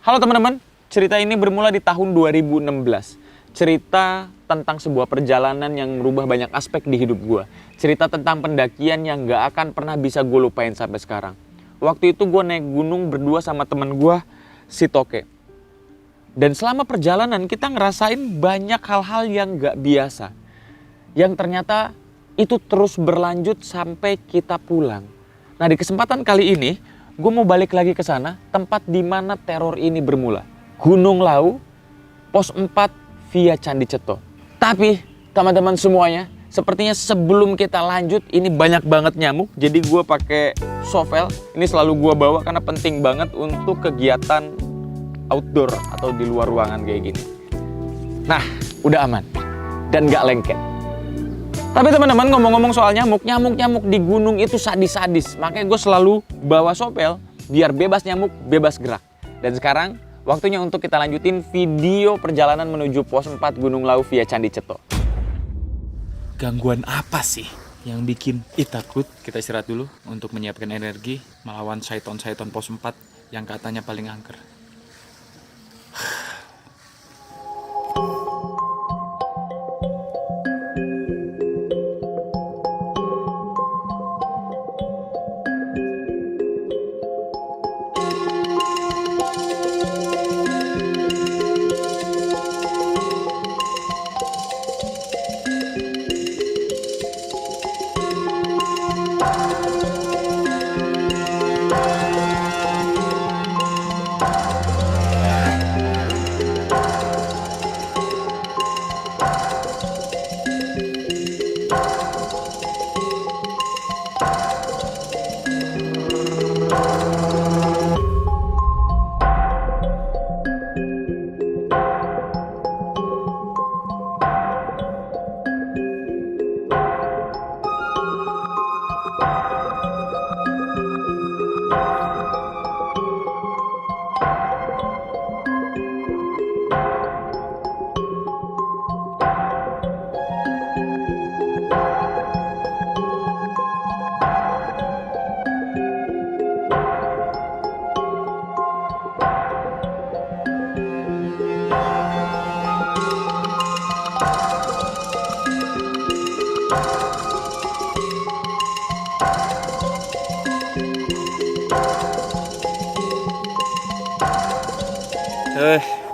Halo teman-teman, cerita ini bermula di tahun 2016. Cerita tentang sebuah perjalanan yang merubah banyak aspek di hidup gue. Cerita tentang pendakian yang gak akan pernah bisa gue lupain sampai sekarang. Waktu itu gue naik gunung berdua sama temen gue, si Toke. Dan selama perjalanan kita ngerasain banyak hal-hal yang gak biasa. Yang ternyata itu terus berlanjut sampai kita pulang. Nah, di kesempatan kali ini gue mau balik lagi ke sana, tempat di mana teror ini bermula. Gunung Lawu, pos 4 via Candi Ceto. Tapi teman-teman semuanya, sepertinya sebelum kita lanjut, ini banyak banget nyamuk. Jadi gue pakai shovel, ini selalu gue bawa karena penting banget untuk kegiatan outdoor atau di luar ruangan kayak gini. Nah, udah aman dan gak lengket. Tapi teman-teman, ngomong-ngomong soal nyamuk di gunung itu sadis-sadis. Makanya gue selalu bawa sopel biar bebas nyamuk, bebas gerak. Dan sekarang waktunya untuk kita lanjutin video perjalanan menuju pos 4 Gunung Lawu via Candi Ceto. Gangguan apa sih yang bikin takut? Kita istirahat dulu untuk menyiapkan energi melawan syaiton-syaiton pos 4 yang katanya paling angker.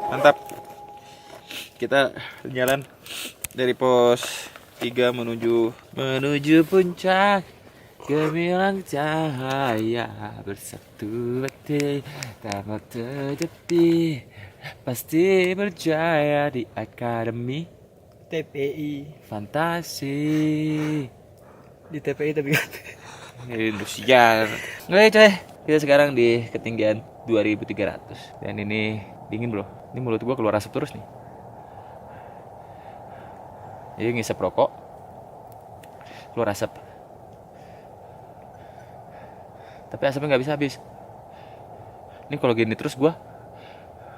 Mantap. Kita jalan dari pos 3 menuju puncak. Gemilang cahaya bersatu hati, tak mau terjadi, pasti berjaya di akademi TPI. fantasi. Di TPI tapi Indosiar. Oke coy, kita sekarang di ketinggian 2300. Dan ini dingin bro. Ini mulut gua keluar asap terus nih. Ini ngisep rokok, keluar asap. Tapi asapnya nggak bisa habis. Ini kalau gini terus gua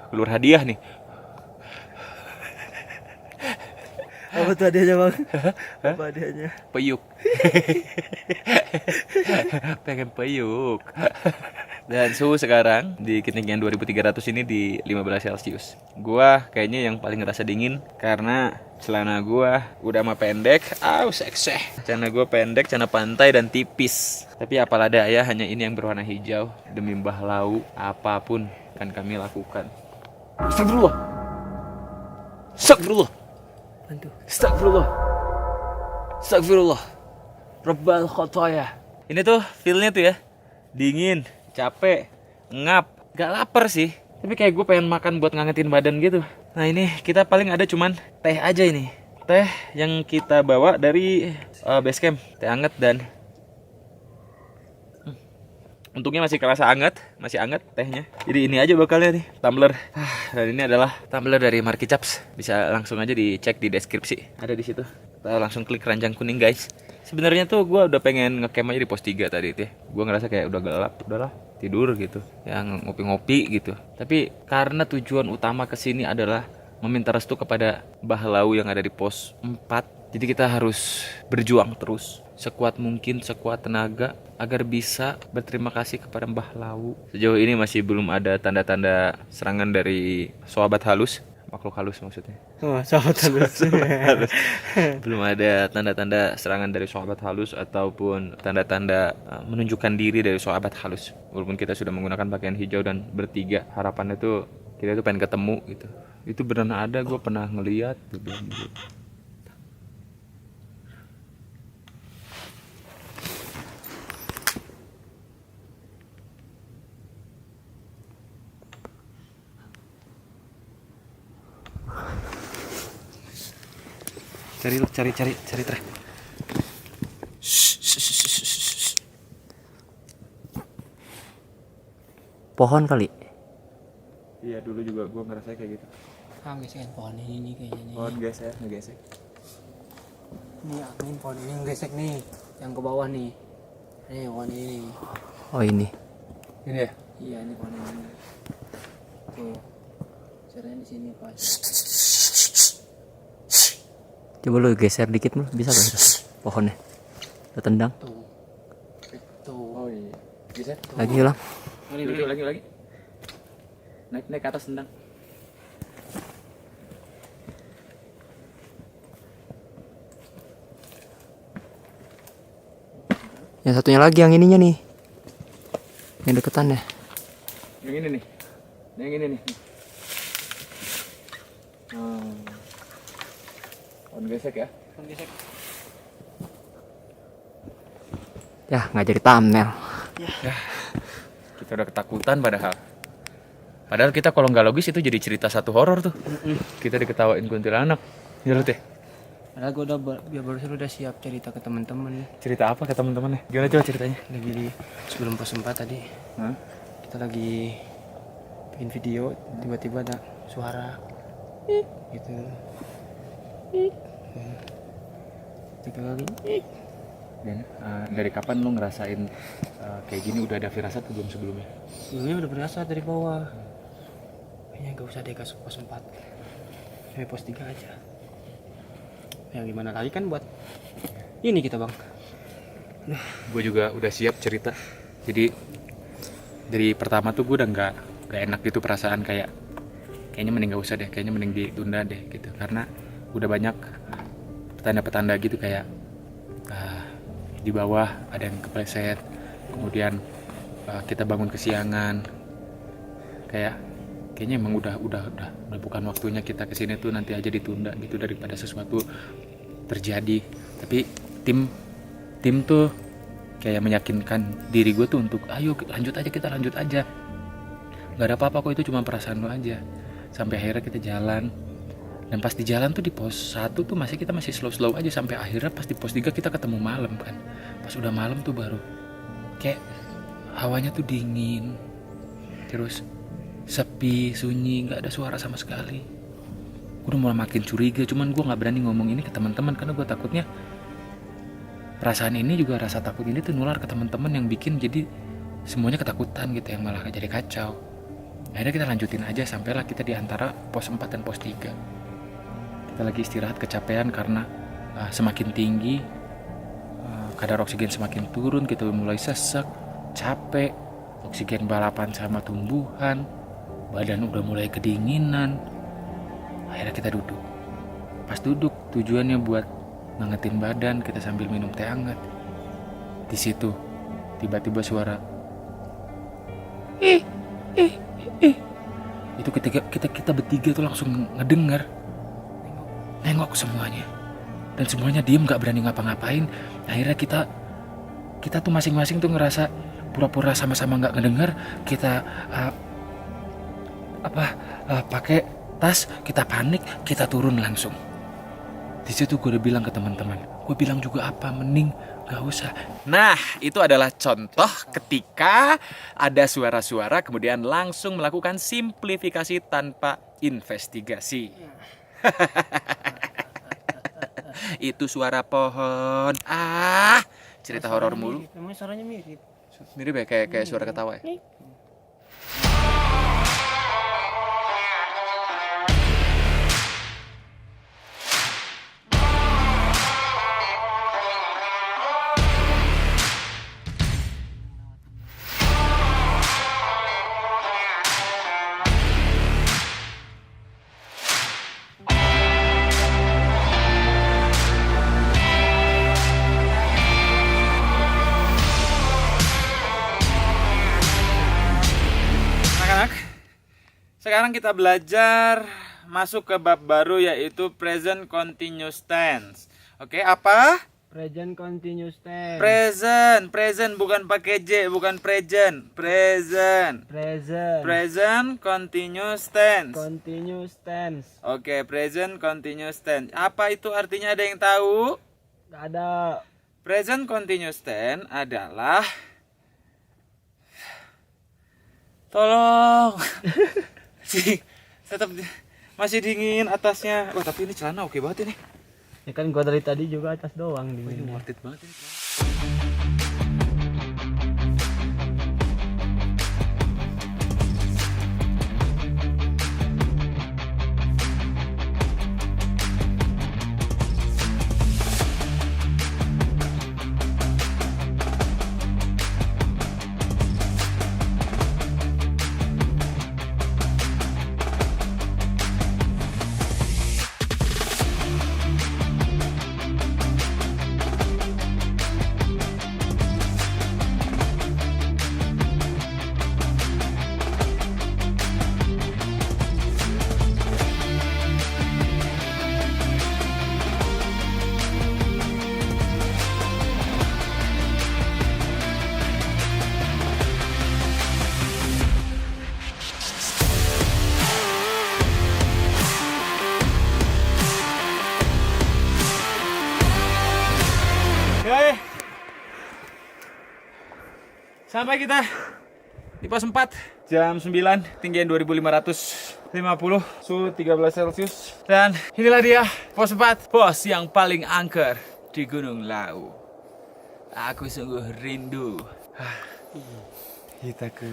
keluar hadiah nih. apa tuh hadiahnya bang? Apa hadiahnya? Peyuk. Pengen peyuk. Dan suhu sekarang di ketinggian 2300 ini di 15 Celcius. Gua kayaknya yang paling ngerasa dingin karena celana gua udah mah pendek. Sekseh. Celana gua pendek, celana pantai dan tipis. Tapi apalah daya, hanya ini yang berwarna hijau. Demi Mbah Lawu, apapun akan kami lakukan. Astagfirullah. Astagfirullah. Bantu. Astagfirullah. Astagfirullah. Rabbal khotoya. Ini tuh feel-nya tuh ya. Dingin, capek, ngap, gak lapar sih. Tapi kayak gue pengen makan buat ngangetin badan gitu. Nah ini kita paling ada cuman teh aja ini. Teh yang kita bawa dari base camp. Teh anget dan untungnya masih kerasa masih anget tehnya. Jadi ini aja bakalnya nih, tumbler. Dan ini adalah tumbler dari Marky Chaps. Bisa langsung aja dicek di deskripsi. Ada di situ. Kita langsung klik keranjang kuning guys. Sebenarnya tuh gue udah pengen ngecamp aja di pos 3 tadi tuh. Gue ngerasa kayak udah gelap, udahlah tidur gitu. Yang ngopi-ngopi gitu. Tapi karena tujuan utama kesini adalah meminta restu kepada Mbah Lawu yang ada di pos 4. Jadi kita harus berjuang terus sekuat mungkin, sekuat tenaga agar bisa berterima kasih kepada Mbah Lawu. Sejauh ini masih belum ada tanda-tanda serangan dari sahabat halus, makhluk halus maksudnya. Oh, sahabat halus. Belum ada tanda-tanda serangan dari sahabat halus ataupun tanda-tanda menunjukkan diri dari sahabat halus. Walaupun kita sudah menggunakan pakaian hijau dan bertiga, harapannya tuh kita tuh pengen ketemu gitu. Itu beneran ada, gue pernah ngeliat gitu. Cari Trek. Pohon kali. Iya, dulu juga gue ngerasa kayak gitu. Gesekan pohon ini nih kayaknya nih. Pohon ngegesek. Ini angin pohon ini gesek nih, yang ke bawah nih. Nih pohon ini. Oh ini. Ini ya? Iya ini pohon ini. Tuh, caranya di sini pas. Coba lu geser dikit mah bisa gak pohonnya? Lu tendang. Tuh, tuh. Oh iya. Bisa? Lagi hilang. Lagi. Naik ke atas tendang. Yang satunya lagi yang ininya nih. Yang deketannya. Yang ini nih. Yang ini nih. Pohon gesek ya? Pohon gesek. Ya nggak jadi thumbnail. Kita udah ketakutan Padahal kita kalau nggak logis itu jadi cerita satu horor tuh. Kita diketawain kuntilanak. Ya lu teh. Padahal gue barusan udah siap cerita ke teman-teman nih. Cerita apa ke teman-teman nih? Gimana coba ceritanya? Lagi sebelum pos 4 tadi. Hah? Kita lagi bikin video, tiba-tiba ada suara gitu. Tiga kali. Dan dari kapan lu ngerasain kayak gini udah ada firasat belum sebelumnya? Sebelumnya udah berasa dari bawah. Kayaknya gak usah deh ke pos 4. Sampai pos 3 aja. Ya gimana lagi kan buat ini kita bang. Gue juga udah siap cerita. Jadi dari pertama tuh gue udah nggak enak gitu perasaan kayaknya mending gak usah deh, kayaknya mending ditunda deh gitu. Karena udah banyak petanda-petanda gitu kayak di bawah ada yang kepleset, kemudian kita bangun kesiangan, kayaknya emang udah bukan waktunya kita kesini tuh, nanti aja ditunda gitu daripada sesuatu terjadi. Tapi tim tuh kayak meyakinkan diri gue tuh untuk ayo kita lanjut aja, nggak ada apa-apa kok, itu cuma perasaan lo aja. Sampai akhirnya kita jalan, dan pas di jalan tuh di pos 1 tuh kita masih slow aja, sampai akhirnya pas di pos 3 kita ketemu malam kan. Pas udah malam tuh baru kayak hawanya tuh dingin, terus sepi, sunyi, nggak ada suara sama sekali. Gue udah mulai makin curiga, cuman gue nggak berani ngomong ini ke teman-teman karena gue takutnya perasaan ini juga, rasa takut ini tuh nular ke teman-teman yang bikin jadi semuanya ketakutan gitu, yang malah jadi kacau. Akhirnya kita lanjutin aja sampailah kita di antara pos 4 dan pos 3. Kita lagi istirahat, kecapean karena semakin tinggi kadar oksigen semakin turun, kita mulai sesek, capek, oksigen balapan sama tumbuhan, badan udah mulai kedinginan. Akhirnya kita duduk. Pas duduk tujuannya buat ngangetin badan, kita sambil minum teh hangat. Di situ tiba-tiba suara itu kita bertiga tuh langsung ngedengar, nengok semuanya, dan semuanya diem, nggak berani ngapa-ngapain. Akhirnya kita tuh masing-masing tuh ngerasa pura-pura sama-sama nggak ngedengar. Kita pakai tas, kita panik, kita turun langsung. Di situ gue udah bilang ke teman-teman, gue bilang juga apa, mending gak usah. Nah, itu adalah contoh ketika ada suara-suara kemudian langsung melakukan simplifikasi tanpa investigasi. Itu suara pohon. Cerita horor mulu. Emang suaranya mirip. Mirip ya, kayak suara ketawa ya. Sekarang kita belajar masuk ke bab baru yaitu present continuous tense. Oke, apa? Present continuous tense. Present bukan pakai J, bukan present. Present continuous tense. Continuous tense. Oke, present continuous tense. Apa itu artinya, ada yang tahu? Gak ada. Present continuous tense adalah, tolong. Tetap masih dingin atasnya. Wah, tapi ini celana oke banget ini. Ya kan gua dari tadi juga atas doang Ini dinginnya. worth it banget ini. Oke. Sampai kita di pos 4 jam 9, tinggian 2550, suhu 13 Celcius. Dan inilah dia pos 4, pos yang paling angker di Gunung Lau. Aku sungguh rindu. Kita ke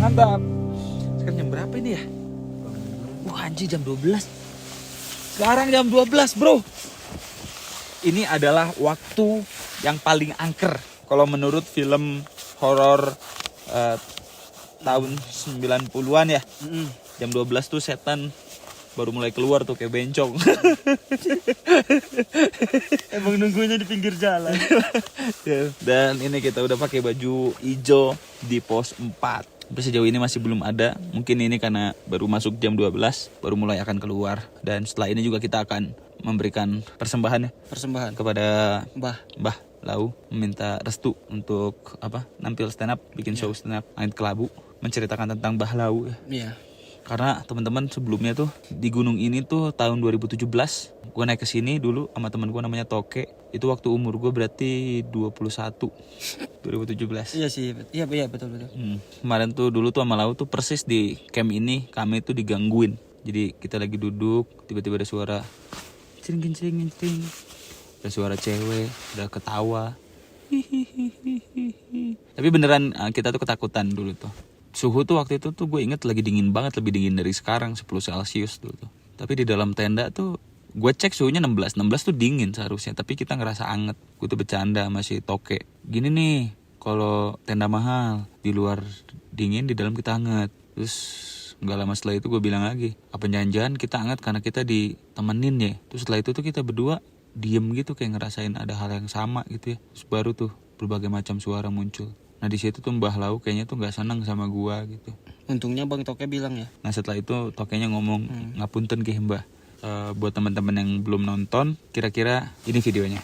mantap. Sekarang jam berapa ini ya? Wah, anjir, jam 12. Sekarang jam 12, bro. Ini adalah waktu yang paling angker kalau menurut film horor tahun 90-an ya. Jam 12 tuh setan baru mulai keluar tuh kayak bencong. Emang nunggunya di pinggir jalan. Dan ini kita udah pakai baju hijau di pos 4. Tapi sejauh ini masih belum ada. Mungkin ini karena baru masuk jam 12, baru mulai akan keluar. Dan setelah ini juga kita akan memberikan persembahan ya, Persembahan kepada Mbah. Lau, meminta restu untuk nampil stand up, bikin show stand up, main kelabu, menceritakan tentang Mbah Lau ya. Iya. Karena teman-teman sebelumnya tuh di gunung ini tuh tahun 2017 gue naik ke sini dulu sama teman gue namanya Toke. Itu waktu umur gue berarti 21 2017. Iya sih. Iya betul. Kemarin tuh dulu tuh sama Lau tuh persis di camp ini kami tuh digangguin. Jadi kita lagi duduk, tiba-tiba ada suara cering. Ada suara cewek, ada ketawa. Tapi beneran kita tuh ketakutan dulu tuh. Suhu tuh waktu itu tuh gue inget lagi dingin banget, lebih dingin dari sekarang 10 Celcius dulu tuh. Tapi di dalam tenda tuh gue cek suhunya 16 tuh dingin seharusnya, tapi kita ngerasa anget. Gue tuh bercanda sama si Toke, gini nih, kalau tenda mahal di luar dingin, di dalam kita anget. Terus nggak lama setelah itu gue bilang lagi, apa jangan-jangan kita anget karena kita ditemenin ya. Terus setelah itu tuh kita berdua diem gitu, kayak ngerasain ada hal yang sama gitu ya. Terus baru tuh berbagai macam suara muncul. Nah di situ tuh Mbah Lau kayaknya tuh nggak senang sama gua gitu. Untungnya Bang Toke bilang ya. Nah setelah itu Tokenya ngomong, ngapunten ke Mbah. Buat teman-teman yang belum nonton, kira-kira ini videonya.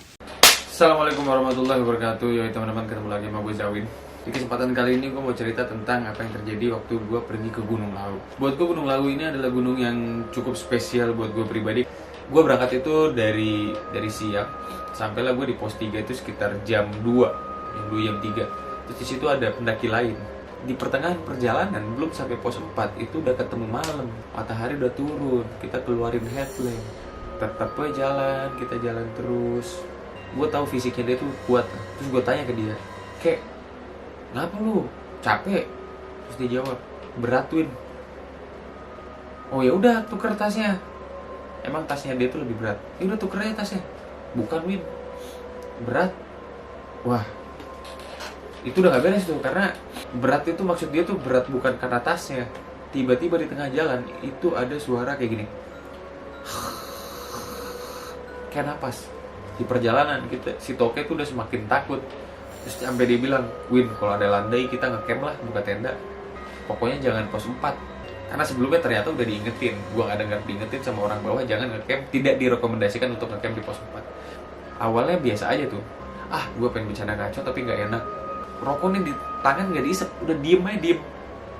Assalamualaikum warahmatullahi wabarakatuh. Yoi teman-teman, ketemu lagi sama gue Zawin. Di kesempatan kali ini gue mau cerita tentang apa yang terjadi waktu gue pergi ke Gunung Lawu. Buat gue Gunung Lawu ini adalah gunung yang cukup spesial buat gue pribadi. Gue berangkat itu dari siang, sampailah gue di pos 3 itu sekitar jam 2, jam 3. Terus di situ ada pendaki lain. Di pertengahan perjalanan, belum sampai pos 4, itu udah ketemu malam. Matahari udah turun, kita keluarin headlamp. Tetap aja jalan, kita jalan terus. Gue tahu fisiknya dia tuh kuat. Terus gue tanya ke dia, "Kek, kenapa lu? Capek?" Terus dia jawab, "Berat, Win." Oh ya udah, tuker tasnya. Emang tasnya dia tuh lebih berat. Ya udah tuker aja tasnya. Bukan, Win, berat. Wah, itu udah gak beres tuh, karena berat itu maksud dia tuh berat bukan karena tasnya. Tiba-tiba di tengah jalan itu ada suara kayak gini, kayak napas. Di perjalanan kita, si Toke tuh udah semakin takut. Terus sampai dia bilang, "Win, kalau ada landai kita ngecamp lah, buka tenda. Pokoknya jangan pos 4." Karena sebelumnya ternyata udah diingetin. Gua gak dengar diingetin sama orang bawah, jangan ngecamp, tidak direkomendasikan untuk ngecamp di pos 4. Awalnya biasa aja tuh. Gue pengen bercanda ngaco tapi gak enak. Rokoknya di tangan gak diisep, udah diem aja, diem.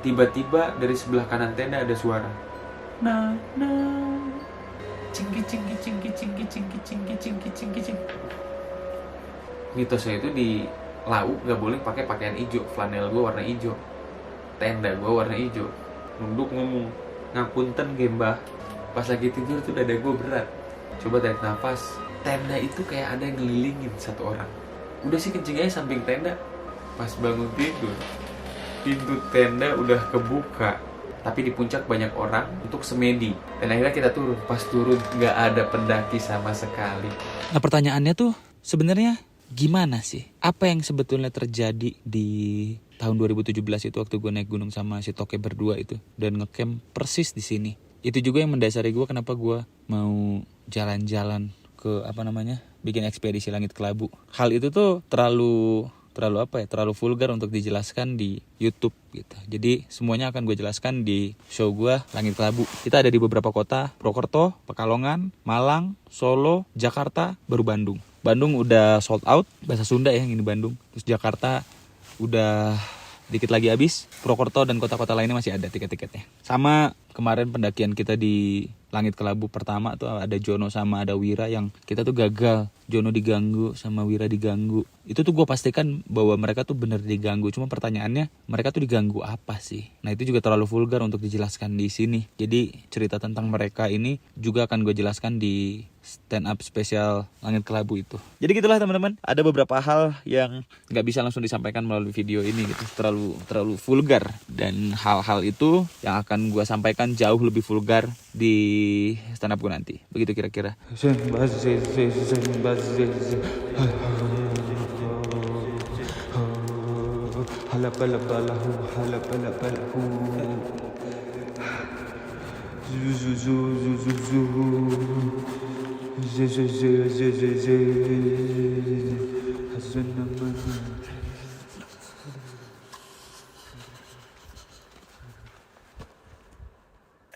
Tiba-tiba dari sebelah kanan tenda ada suara, nah, cingki. Mitosnya itu di Lawu gak boleh pakai pakaian hijau. Flanel gue warna hijau, tenda gue warna hijau. Nunduk ngomong, "Ngapunten Gembah." Pas lagi tidur tuh dada gue berat. Coba tarik nafas. Tenda itu kayak ada yang ngelilingin satu orang. Udah sih kencing aja samping tenda. Pas bangun tidur, pintu tenda udah kebuka, tapi di puncak banyak orang untuk semedi. Dan akhirnya kita turun. Pas turun gak ada pendaki sama sekali. Nah pertanyaannya tuh sebenarnya gimana sih? Apa yang sebetulnya terjadi di tahun 2017 itu waktu gue naik gunung sama si Toke berdua itu dan ngecamp persis di sini. Itu juga yang mendasari gue kenapa gue mau jalan-jalan ke bikin ekspedisi Langit Kelabu. Hal itu tuh terlalu vulgar untuk dijelaskan di YouTube gitu. Jadi semuanya akan gue jelaskan di show gue Langit Kelabu. Kita ada di beberapa kota, Purwokerto, Pekalongan, Malang, Solo, Jakarta, baru Bandung. Bandung udah sold out, bahasa Sunda ya yang ini Bandung. Terus Jakarta udah dikit lagi habis. Purwokerto dan kota-kota lainnya masih ada tiket-tiketnya. Sama kemarin pendakian kita di Langit Kelabu pertama tuh ada Jono sama ada Wira yang kita tuh gagal. Jono diganggu sama Wira diganggu. Itu tuh gue pastikan bahwa mereka tuh bener diganggu. Cuma pertanyaannya, mereka tuh diganggu apa sih? Nah itu juga terlalu vulgar untuk dijelaskan di sini. Jadi cerita tentang mereka ini juga akan gue jelaskan di stand up spesial Langit Kelabu itu. Jadi gitulah teman-teman. Ada beberapa hal yang nggak bisa langsung disampaikan melalui video ini gitu. Terlalu vulgar. Dan hal-hal itu yang akan gue sampaikan jauh lebih vulgar di stand up gue nanti. Begitu kira-kira.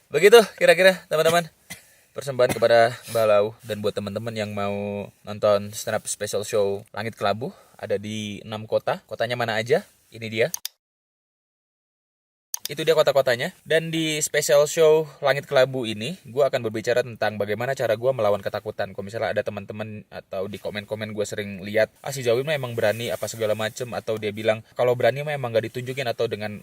Begitu kira-kira teman-teman. Persembahan kepada Mbah Lau dan buat teman-teman yang mau nonton stand up special show Langit Kelabu ada di 6 kota. Kotanya mana aja? Ini dia. itu dia kota-kotanya. Dan di special show Langit Kelabu ini, gue akan berbicara tentang bagaimana cara gue melawan ketakutan. Kalau misalnya ada teman-teman atau di komen-komen gue sering lihat, si Zawin mah emang berani apa segala macem, atau dia bilang kalau berani mah emang gak ditunjukin, atau dengan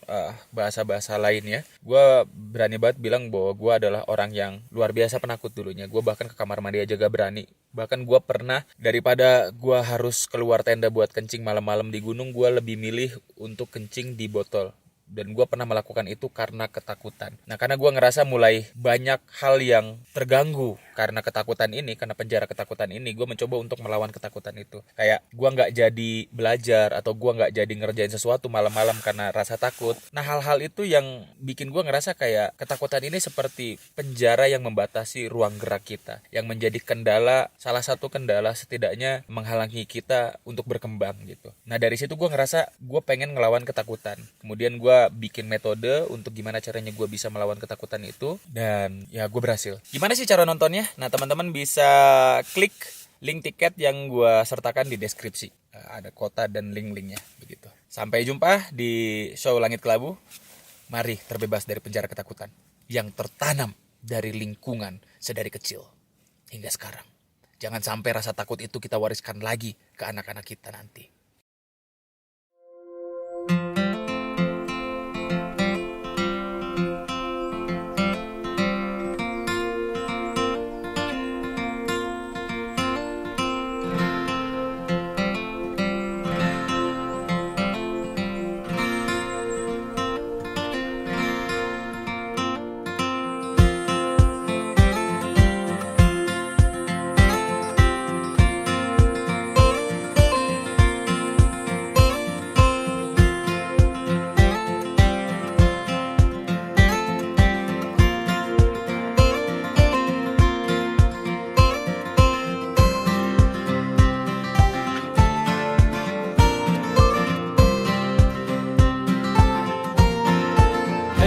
bahasa-bahasa lain ya. Gue berani banget bilang bahwa gue adalah orang yang luar biasa penakut dulunya. Gue bahkan ke kamar mandi aja gak berani. Bahkan gue pernah, daripada gue harus keluar tenda buat kencing malam-malam di gunung, gue lebih milih untuk kencing di botol. Dan gue pernah melakukan itu karena ketakutan. Nah, karena gue ngerasa mulai banyak hal yang terganggu karena ketakutan ini, karena penjara ketakutan ini, gue mencoba untuk melawan ketakutan itu. Kayak gue gak jadi belajar, atau gue gak jadi ngerjain sesuatu malam-malam karena rasa takut. Nah, hal-hal itu yang bikin gue ngerasa kayak ketakutan ini seperti penjara yang membatasi ruang gerak kita, yang menjadi kendala, salah satu kendala setidaknya menghalangi kita untuk berkembang gitu. Nah, dari situ gue ngerasa gue pengen ngelawan ketakutan. Kemudian gue bikin metode untuk gimana caranya gue bisa melawan ketakutan itu, dan ya gue berhasil. Gimana sih cara nontonnya? Nah, teman-teman bisa klik link tiket yang gue sertakan di deskripsi. Ada kota dan link-linknya begitu. Sampai jumpa di show Langit Kelabu. Mari terbebas dari penjara ketakutan yang tertanam dari lingkungan sedari kecil hingga sekarang. Jangan sampai rasa takut itu kita wariskan lagi ke anak-anak kita nanti.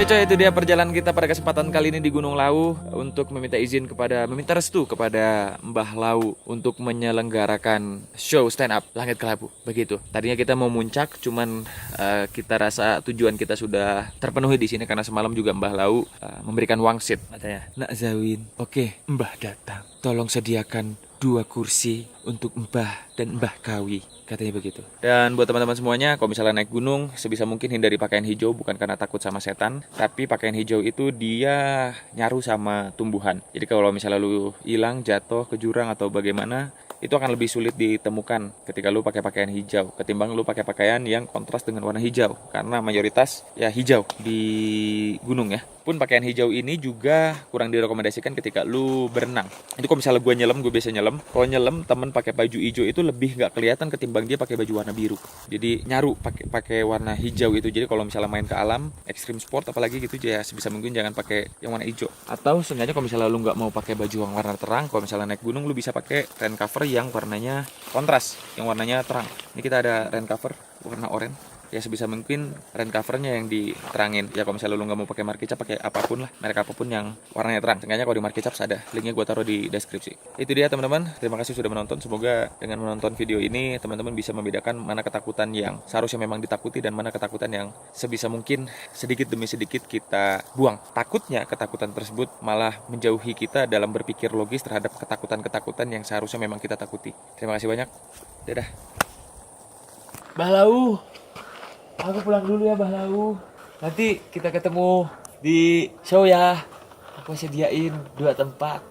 Coy, itu dia perjalanan kita pada kesempatan kali ini di Gunung Lawu untuk meminta restu kepada Mbah Lawu untuk menyelenggarakan show stand up Langit Kelabu. Begitu. Tadinya kita mau muncak, cuman kita rasa tujuan kita sudah terpenuhi di sini karena semalam juga Mbah Lawu memberikan wangsit katanya. Nak Zawin, oke, Mbah datang. Tolong sediakan 2 kursi untuk Mbah dan Mbah Kawi, katanya begitu. Dan buat teman-teman semuanya, kalau misalnya naik gunung, sebisa mungkin hindari pakaian hijau, bukan karena takut sama setan, tapi pakaian hijau itu dia nyaru sama tumbuhan. Jadi kalau misalnya lu hilang, jatuh ke jurang atau bagaimana, itu akan lebih sulit ditemukan ketika lu pakai pakaian hijau ketimbang lu pakai pakaian yang kontras dengan warna hijau, karena mayoritas ya hijau di gunung ya. Pun pakaian hijau ini juga kurang direkomendasikan ketika lu berenang. Itu kalau misalnya gue nyelam, gue biasa nyelam. Kalau nyelam temen pakai baju hijau itu lebih nggak kelihatan ketimbang dia pakai baju warna biru. Jadi nyaru pakai warna hijau itu. Jadi kalau misalnya main ke alam, ekstrim sport apalagi gitu, ya sebisa mungkin jangan pakai yang warna hijau. Atau sengaja kalau misalnya lu nggak mau pakai baju yang warna terang, kalau misalnya naik gunung lu bisa pakai rain cover yang warnanya kontras, yang warnanya terang. Ini kita ada rain cover warna oranye. Ya sebisa mungkin rain covernya yang diterangin. Ya kalau misalnya lu nggak mau pakai markicap, pakai apapun lah, merek apapun yang warnanya terang. Sengaja kalau di markicap ada, linknya gue taruh di deskripsi. Itu dia teman-teman, terima kasih sudah menonton. Semoga dengan menonton video ini teman-teman bisa membedakan mana ketakutan yang seharusnya memang ditakuti dan mana ketakutan yang sebisa mungkin sedikit demi sedikit kita buang. Takutnya ketakutan tersebut malah menjauhi kita dalam berpikir logis terhadap ketakutan-ketakutan yang seharusnya memang kita takuti. Terima kasih banyak. Dadah. Mbah Lawu, aku pulang dulu ya Mbah Lawu. Nanti kita ketemu di show ya. Aku sediain 2 tempat.